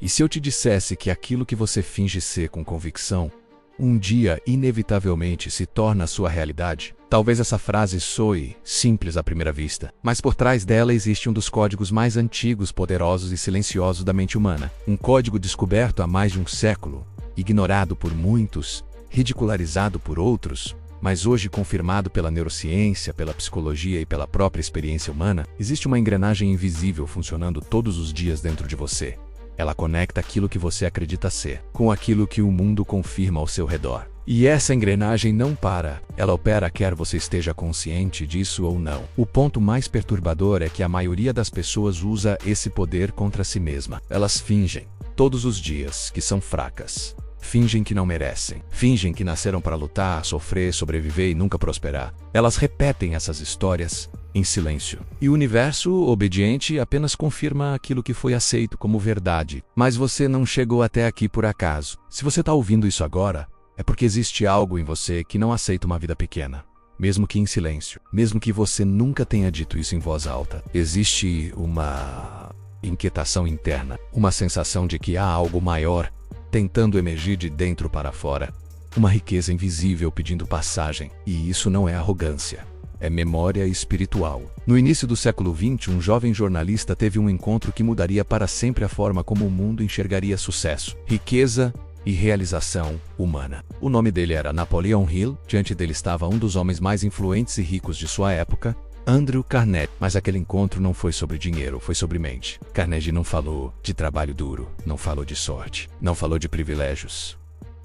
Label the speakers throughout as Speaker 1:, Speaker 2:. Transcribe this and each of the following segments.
Speaker 1: E se eu te dissesse que aquilo que você finge ser com convicção, um dia inevitavelmente se torna a sua realidade? Talvez essa frase soe simples à primeira vista, mas por trás dela existe um dos códigos mais antigos, poderosos e silenciosos da mente humana. Um código descoberto há mais de um século, ignorado por muitos, ridicularizado por outros, mas hoje confirmado pela neurociência, pela psicologia e pela própria experiência humana. Existe uma engrenagem invisível funcionando todos os dias dentro de você. Ela conecta aquilo que você acredita ser com aquilo que o mundo confirma ao seu redor. E essa engrenagem não para. Ela opera quer você esteja consciente disso ou não. O ponto mais perturbador é que a maioria das pessoas usa esse poder contra si mesma. Elas fingem, todos os dias, que são fracas. Fingem que não merecem. Fingem que nasceram para lutar, sofrer, sobreviver e nunca prosperar. Elas repetem essas histórias em silêncio. E o universo, obediente, apenas confirma aquilo que foi aceito como verdade. Mas você não chegou até aqui por acaso. Se você está ouvindo isso agora, é porque existe algo em você que não aceita uma vida pequena. Mesmo que em silêncio. Mesmo que você nunca tenha dito isso em voz alta. Existe uma inquietação interna. Uma sensação de que há algo maior tentando emergir de dentro para fora. Uma riqueza invisível pedindo passagem. E isso não é arrogância. É memória espiritual. No início do século XX, um jovem jornalista teve um encontro que mudaria para sempre a forma como o mundo enxergaria sucesso, riqueza e realização humana. O nome dele era Napoleon Hill. Diante dele estava um dos homens mais influentes e ricos de sua época, Andrew Carnegie. Mas aquele encontro não foi sobre dinheiro, foi sobre mente. Carnegie não falou de trabalho duro, não falou de sorte, não falou de privilégios.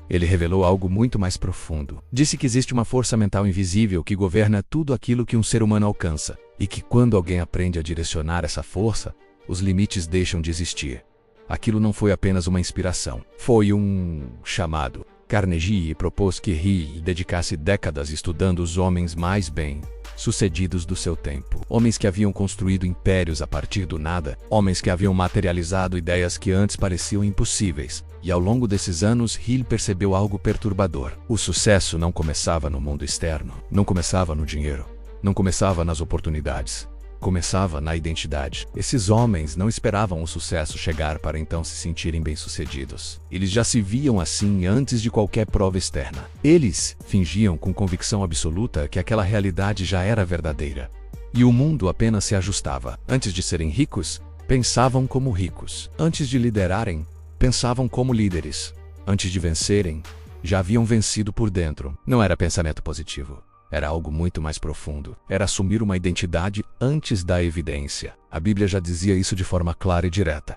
Speaker 1: Ele revelou algo muito mais profundo. Disse que existe uma força mental invisível que governa tudo aquilo que um ser humano alcança, e que quando alguém aprende a direcionar essa força, os limites deixam de existir. Aquilo não foi apenas uma inspiração, foi um chamado. Carnegie propôs que Hill dedicasse décadas estudando os homens mais bem-sucedidos do seu tempo. Homens que haviam construído impérios a partir do nada, homens que haviam materializado ideias que antes pareciam impossíveis. E ao longo desses anos, Hill percebeu algo perturbador. O sucesso não começava no mundo externo, não começava no dinheiro, não começava nas oportunidades. Começava na identidade. Esses homens não esperavam o sucesso chegar para então se sentirem bem-sucedidos. Eles já se viam assim antes de qualquer prova externa. Eles fingiam com convicção absoluta que aquela realidade já era verdadeira. E o mundo apenas se ajustava. Antes de serem ricos, pensavam como ricos. Antes de liderarem, pensavam como líderes. Antes de vencerem, já haviam vencido por dentro. Não era pensamento positivo. Era algo muito mais profundo. Era assumir uma identidade antes da evidência. A Bíblia já dizia isso de forma clara e direta.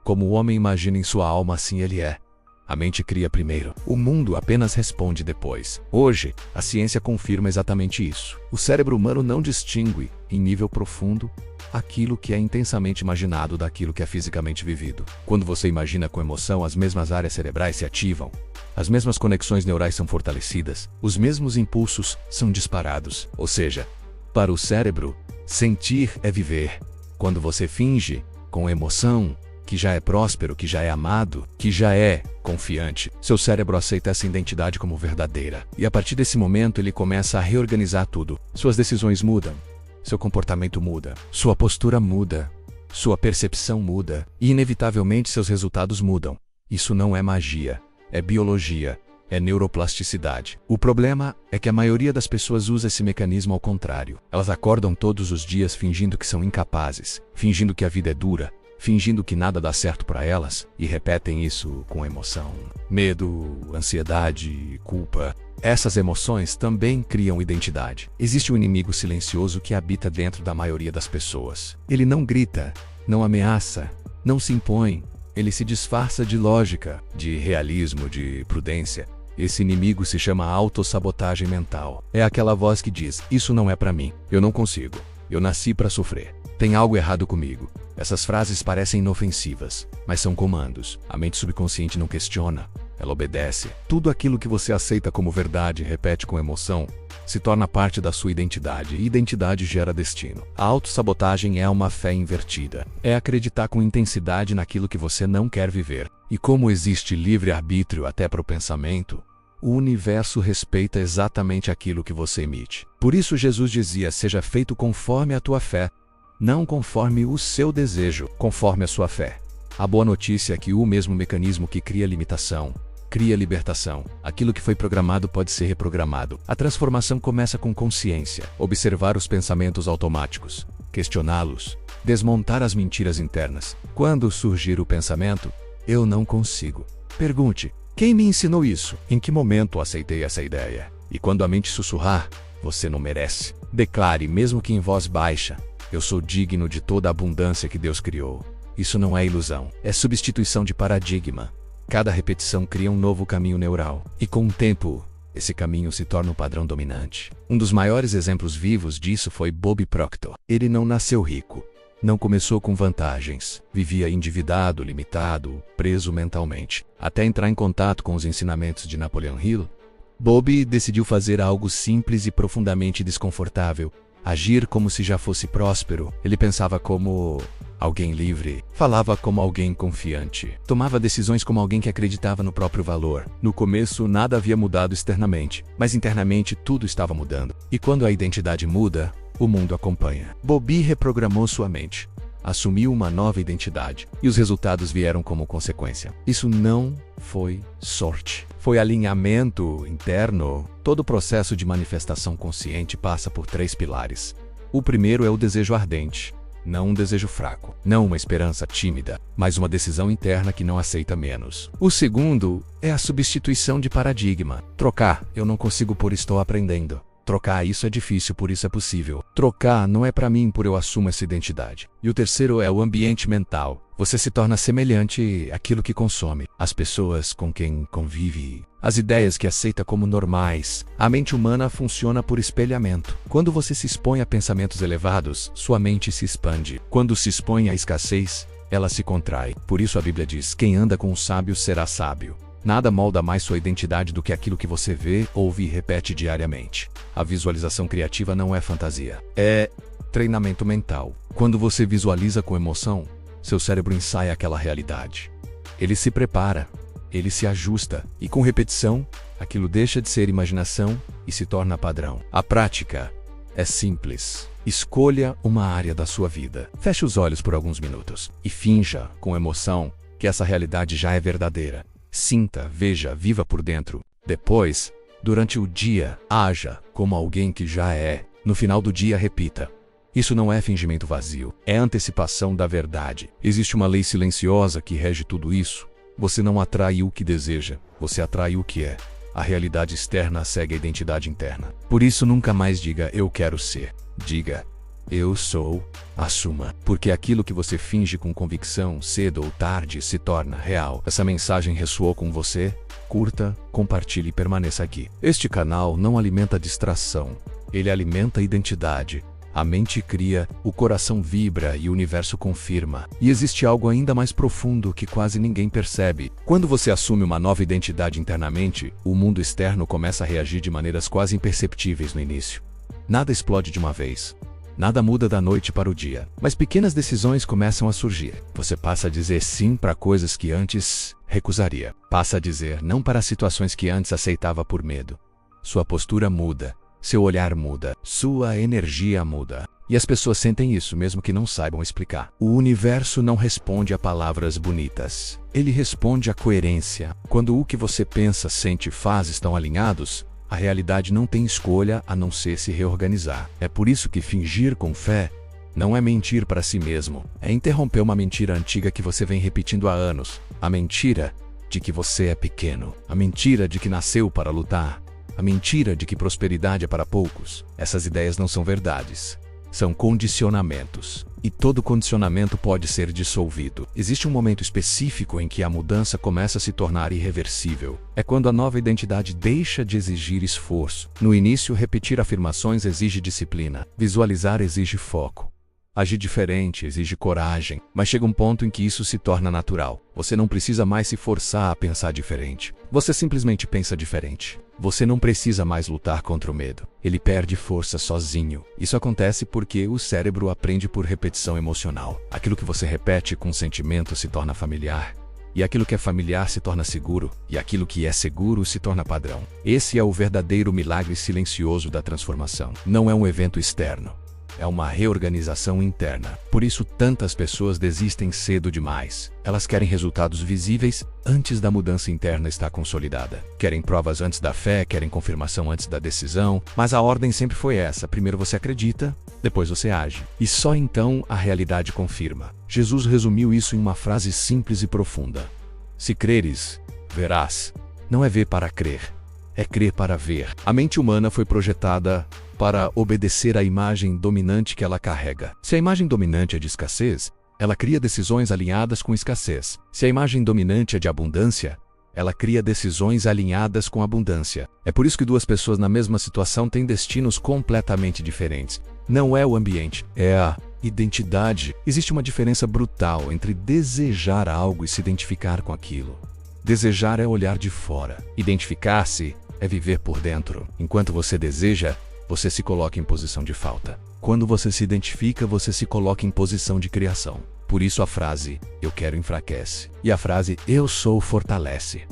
Speaker 1: Como o homem imagina em sua alma, assim ele é. A mente cria primeiro. O mundo apenas responde depois. Hoje, a ciência confirma exatamente isso. O cérebro humano não distingue, em nível profundo, aquilo que é intensamente imaginado daquilo que é fisicamente vivido. Quando você imagina com emoção, as mesmas áreas cerebrais se ativam. As mesmas conexões neurais são fortalecidas, os mesmos impulsos são disparados. Ou seja, para o cérebro, sentir é viver. Quando você finge, com emoção, que já é próspero, que já é amado, que já é confiante, seu cérebro aceita essa identidade como verdadeira. E a partir desse momento ele começa a reorganizar tudo. Suas decisões mudam, seu comportamento muda, sua postura muda, sua percepção muda e inevitavelmente seus resultados mudam. Isso não é magia. É biologia, é neuroplasticidade. O problema é que a maioria das pessoas usa esse mecanismo ao contrário. Elas acordam todos os dias fingindo que são incapazes, fingindo que a vida é dura, fingindo que nada dá certo para elas, e repetem isso com emoção. Medo, ansiedade, culpa. Essas emoções também criam identidade. Existe um inimigo silencioso que habita dentro da maioria das pessoas. Ele não grita, não ameaça, não se impõe. Ele se disfarça de lógica, de realismo, de prudência. Esse inimigo se chama autossabotagem mental. É aquela voz que diz, isso não é para mim, eu não consigo, eu nasci para sofrer, tem algo errado comigo. Essas frases parecem inofensivas, mas são comandos. A mente subconsciente não questiona, ela obedece. Tudo aquilo que você aceita como verdade e repete com emoção se torna parte da sua identidade, e identidade gera destino. A autossabotagem é uma fé invertida. É acreditar com intensidade naquilo que você não quer viver. E como existe livre-arbítrio até para o pensamento, o universo respeita exatamente aquilo que você emite. Por isso Jesus dizia, seja feito conforme a tua fé, não conforme o seu desejo, conforme a sua fé. A boa notícia é que o mesmo mecanismo que cria limitação cria libertação. Aquilo que foi programado pode ser reprogramado. A transformação começa com consciência. Observar os pensamentos automáticos, questioná-los, desmontar as mentiras internas. Quando surgir o pensamento, eu não consigo. Pergunte, quem me ensinou isso? Em que momento aceitei essa ideia? E quando a mente sussurrar, você não merece. Declare, mesmo que em voz baixa, eu sou digno de toda a abundância que Deus criou. Isso não é ilusão, é substituição de paradigma. Cada repetição cria um novo caminho neural. E com o tempo, esse caminho se torna o padrão dominante. Um dos maiores exemplos vivos disso foi Bob Proctor. Ele não nasceu rico. Não começou com vantagens. Vivia endividado, limitado, preso mentalmente. Até entrar em contato com os ensinamentos de Napoleon Hill, Bob decidiu fazer algo simples e profundamente desconfortável. Agir como se já fosse próspero. Ele pensava como alguém livre, falava como alguém confiante, tomava decisões como alguém que acreditava no próprio valor. No começo, nada havia mudado externamente, mas internamente tudo estava mudando. E quando a identidade muda, o mundo acompanha. Bob reprogramou sua mente, assumiu uma nova identidade, e os resultados vieram como consequência. Isso não foi sorte, foi alinhamento interno. Todo o processo de manifestação consciente passa por 3 pilares. O primeiro é o desejo ardente. Não um desejo fraco, não uma esperança tímida, mas uma decisão interna que não aceita menos. O segundo é a substituição de paradigma. Trocar, eu não consigo por estou aprendendo. Trocar, isso é difícil, por isso é possível. Trocar não é para mim, por eu assumo essa identidade. E o terceiro é o ambiente mental. Você se torna semelhante àquilo que consome, às pessoas com quem convive, as ideias que aceita como normais. A mente humana funciona por espelhamento. Quando você se expõe a pensamentos elevados, sua mente se expande. Quando se expõe à escassez, ela se contrai. Por isso a Bíblia diz, quem anda com o sábio será sábio. Nada molda mais sua identidade do que aquilo que você vê, ouve e repete diariamente. A visualização criativa não é fantasia, é treinamento mental. Quando você visualiza com emoção, seu cérebro ensaia aquela realidade. Ele se prepara, ele se ajusta, e com repetição, aquilo deixa de ser imaginação e se torna padrão. A prática é simples. Escolha uma área da sua vida. Feche os olhos por alguns minutos e finja, com emoção, que essa realidade já é verdadeira. Sinta, veja, viva por dentro. Depois, durante o dia, haja como alguém que já é. No final do dia, repita. Isso não é fingimento vazio, é antecipação da verdade. Existe uma lei silenciosa que rege tudo isso. Você não atrai o que deseja, você atrai o que é. A realidade externa segue a identidade interna. Por isso, nunca mais diga eu quero ser. Diga eu sou. Assuma, porque aquilo que você finge com convicção, cedo ou tarde, se torna real. Essa mensagem ressoou com você? Curta, compartilhe e permaneça aqui. Este canal não alimenta distração, ele alimenta a identidade. A mente cria, o coração vibra e o universo confirma. E existe algo ainda mais profundo que quase ninguém percebe. Quando você assume uma nova identidade internamente, o mundo externo começa a reagir de maneiras quase imperceptíveis no início. Nada explode de uma vez. Nada muda da noite para o dia, mas pequenas decisões começam a surgir. Você passa a dizer sim para coisas que antes recusaria. Passa a dizer não para situações que antes aceitava por medo. Sua postura muda, seu olhar muda, sua energia muda. E as pessoas sentem isso mesmo que não saibam explicar. O universo não responde a palavras bonitas. Ele responde à coerência. Quando o que você pensa, sente e faz estão alinhados, a realidade não tem escolha a não ser se reorganizar. É por isso que fingir com fé não é mentir para si mesmo. É interromper uma mentira antiga que você vem repetindo há anos. A mentira de que você é pequeno. A mentira de que nasceu para lutar. A mentira de que prosperidade é para poucos. Essas ideias não são verdades. São condicionamentos. E todo condicionamento pode ser dissolvido. Existe um momento específico em que a mudança começa a se tornar irreversível. É quando a nova identidade deixa de exigir esforço. No início, repetir afirmações exige disciplina. Visualizar exige foco. Agir diferente exige coragem, mas chega um ponto em que isso se torna natural. Você não precisa mais se forçar a pensar diferente. Você simplesmente pensa diferente. Você não precisa mais lutar contra o medo. Ele perde força sozinho. Isso acontece porque o cérebro aprende por repetição emocional. Aquilo que você repete com sentimento se torna familiar. E aquilo que é familiar se torna seguro. E aquilo que é seguro se torna padrão. Esse é o verdadeiro milagre silencioso da transformação. Não é um evento externo. é uma reorganização interna. Por isso, tantas pessoas desistem cedo demais. Elas querem resultados visíveis antes da mudança interna estar consolidada. Querem provas antes da fé, querem confirmação antes da decisão, mas a ordem sempre foi essa: primeiro você acredita, depois você age. E só então a realidade confirma. Jesus resumiu isso em uma frase simples e profunda: se creres, verás. Não é ver para crer, é crer para ver. A mente humana foi projetada para obedecer à imagem dominante que ela carrega. Se a imagem dominante é de escassez, ela cria decisões alinhadas com escassez. Se a imagem dominante é de abundância, ela cria decisões alinhadas com abundância. É por isso que duas pessoas na mesma situação têm destinos completamente diferentes. Não é o ambiente, é a identidade. Existe uma diferença brutal entre desejar algo e se identificar com aquilo. Desejar é olhar de fora. Identificar-se é viver por dentro. Enquanto você deseja, você se coloca em posição de falta. Quando você se identifica, você se coloca em posição de criação. Por isso a frase "eu quero" enfraquece. E a frase "eu sou" fortalece.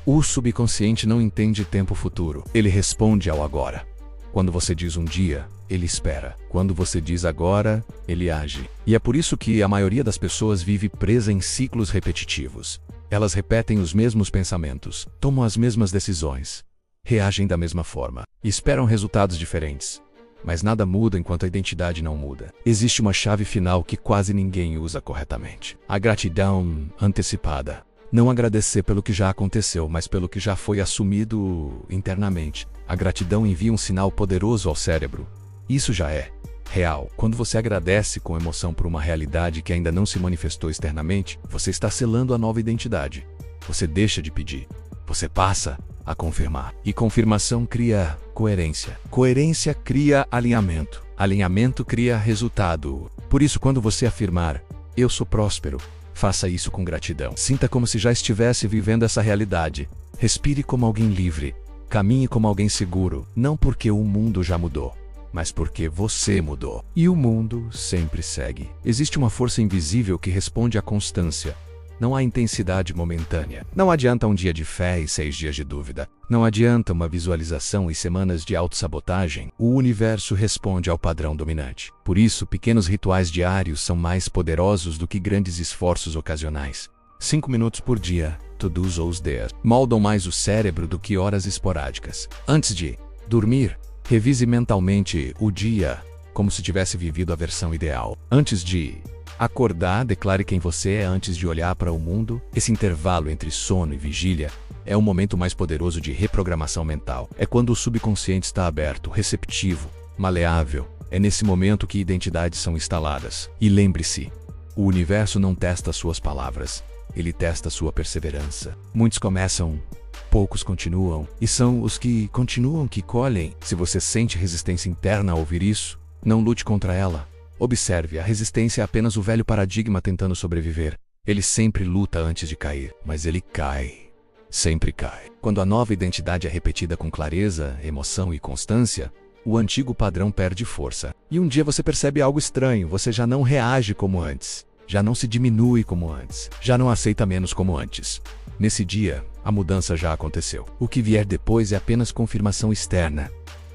Speaker 1: O subconsciente não entende tempo futuro. Ele responde ao agora. Quando você diz um dia, ele espera. Quando você diz agora, ele age. E é por isso que a maioria das pessoas vive presa em ciclos repetitivos. Elas repetem os mesmos pensamentos, tomam as mesmas decisões, reagem da mesma forma e esperam resultados diferentes. Mas nada muda enquanto a identidade não muda. Existe uma chave final que quase ninguém usa corretamente: a gratidão antecipada. Não agradecer pelo que já aconteceu, mas pelo que já foi assumido internamente. A gratidão envia um sinal poderoso ao cérebro. Isso já é real. Quando você agradece com emoção por uma realidade que ainda não se manifestou externamente, você está selando a nova identidade. Você deixa de pedir. Você passa a confirmar. E confirmação cria coerência. Coerência cria alinhamento. Alinhamento cria resultado. Por isso, quando você afirmar "eu sou próspero", faça isso com gratidão. Sinta como se já estivesse vivendo essa realidade. Respire como alguém livre. Caminhe como alguém seguro. Não porque o mundo já mudou, mas porque você mudou. E o mundo sempre segue. Existe uma força invisível que responde à constância. Não há intensidade momentânea. Não adianta um dia de fé e 6 dias de dúvida. Não adianta uma visualização e semanas de autossabotagem. O universo responde ao padrão dominante. Por isso, pequenos rituais diários são mais poderosos do que grandes esforços ocasionais. 5 minutos por dia, todos os dias, moldam mais o cérebro do que horas esporádicas. Antes de dormir, revise mentalmente o dia como se tivesse vivido a versão ideal. Antes de acordar, declare quem você é antes de olhar para o mundo. Esse intervalo entre sono e vigília é o momento mais poderoso de reprogramação mental. É quando o subconsciente está aberto, receptivo, maleável. É nesse momento que identidades são instaladas. E lembre-se, o universo não testa suas palavras, ele testa sua perseverança. Muitos começam, poucos continuam, e são os que continuam que colhem. Se você sente resistência interna a ouvir isso, não lute contra ela. Observe, a resistência é apenas o velho paradigma tentando sobreviver. Ele sempre luta antes de cair, mas ele cai. Sempre cai. Quando a nova identidade é repetida com clareza, emoção e constância, o antigo padrão perde força. E um dia você percebe algo estranho, você já não reage como antes. Já não se diminui como antes. Já não aceita menos como antes. Nesse dia, a mudança já aconteceu. O que vier depois é apenas confirmação externa.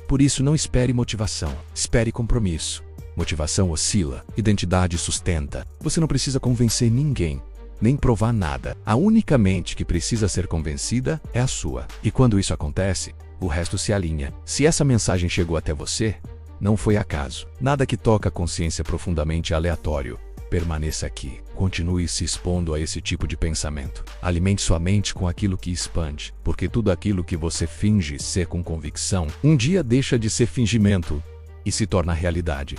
Speaker 1: Por isso, não espere motivação, espere compromisso. Motivação oscila, identidade sustenta. Você não precisa convencer ninguém, nem provar nada. A única mente que precisa ser convencida é a sua. E quando isso acontece, o resto se alinha. Se essa mensagem chegou até você, não foi acaso. Nada que toca a consciência profundamente aleatório. Permaneça aqui. Continue se expondo a esse tipo de pensamento. Alimente sua mente com aquilo que expande, porque tudo aquilo que você finge ser com convicção, um dia deixa de ser fingimento e se torna realidade.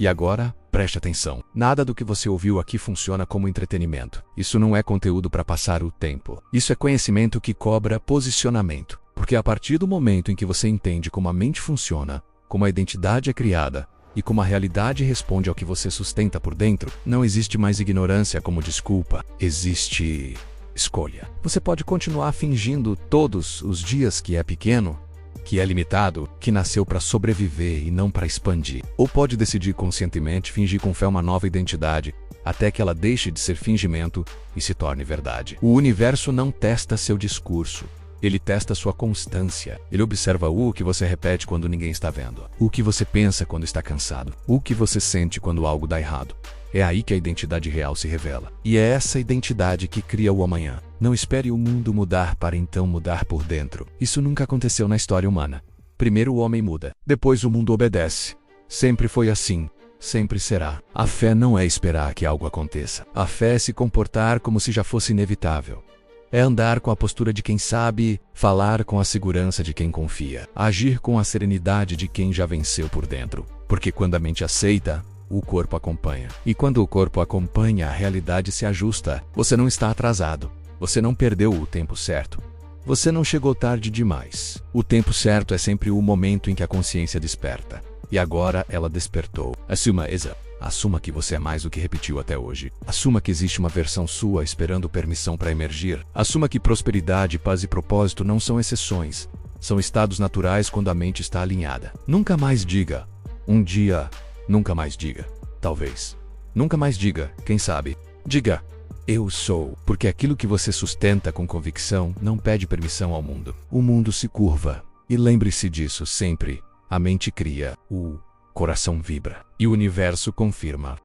Speaker 1: E agora, preste atenção. Nada do que você ouviu aqui funciona como entretenimento. Isso não é conteúdo para passar o tempo. Isso é conhecimento que cobra posicionamento. Porque a partir do momento em que você entende como a mente funciona, como a identidade é criada e como a realidade responde ao que você sustenta por dentro, não existe mais ignorância como desculpa. Existe escolha. Você pode continuar fingindo todos os dias que é pequeno, que é limitado, que nasceu para sobreviver e não para expandir. Ou pode decidir conscientemente fingir com fé uma nova identidade, até que ela deixe de ser fingimento e se torne verdade. O universo não testa seu discurso, Ele testa sua constância. Ele observa o que você repete quando ninguém está vendo, o que você pensa quando está cansado, o que você sente quando algo dá errado. É aí que a identidade real se revela. E é essa identidade que cria o amanhã. Não espere o mundo mudar para então mudar por dentro. Isso nunca aconteceu na história humana. Primeiro o homem muda, depois o mundo obedece. Sempre foi assim. Sempre será. A fé não é esperar que algo aconteça. A fé é se comportar como se já fosse inevitável. É andar com a postura de quem sabe, falar com a segurança de quem confia, agir com a serenidade de quem já venceu por dentro. Porque quando a mente aceita, o corpo acompanha. E quando o corpo acompanha, a realidade se ajusta. Você não está atrasado. Você não perdeu o tempo certo. Você não chegou tarde demais. O tempo certo é sempre o momento em que a consciência desperta. E agora ela despertou. Assuma que você é mais do que repetiu até hoje. Assuma que existe uma versão sua esperando permissão para emergir. Assuma que prosperidade, paz e propósito não são exceções. São estados naturais quando a mente está alinhada. Nunca mais diga, um dia. Nunca mais diga, talvez. Nunca mais diga, quem sabe. Diga, eu sou. Porque aquilo que você sustenta com convicção não pede permissão ao mundo. O mundo se curva. E lembre-se disso sempre. A mente cria, o coração vibra. E o universo confirma.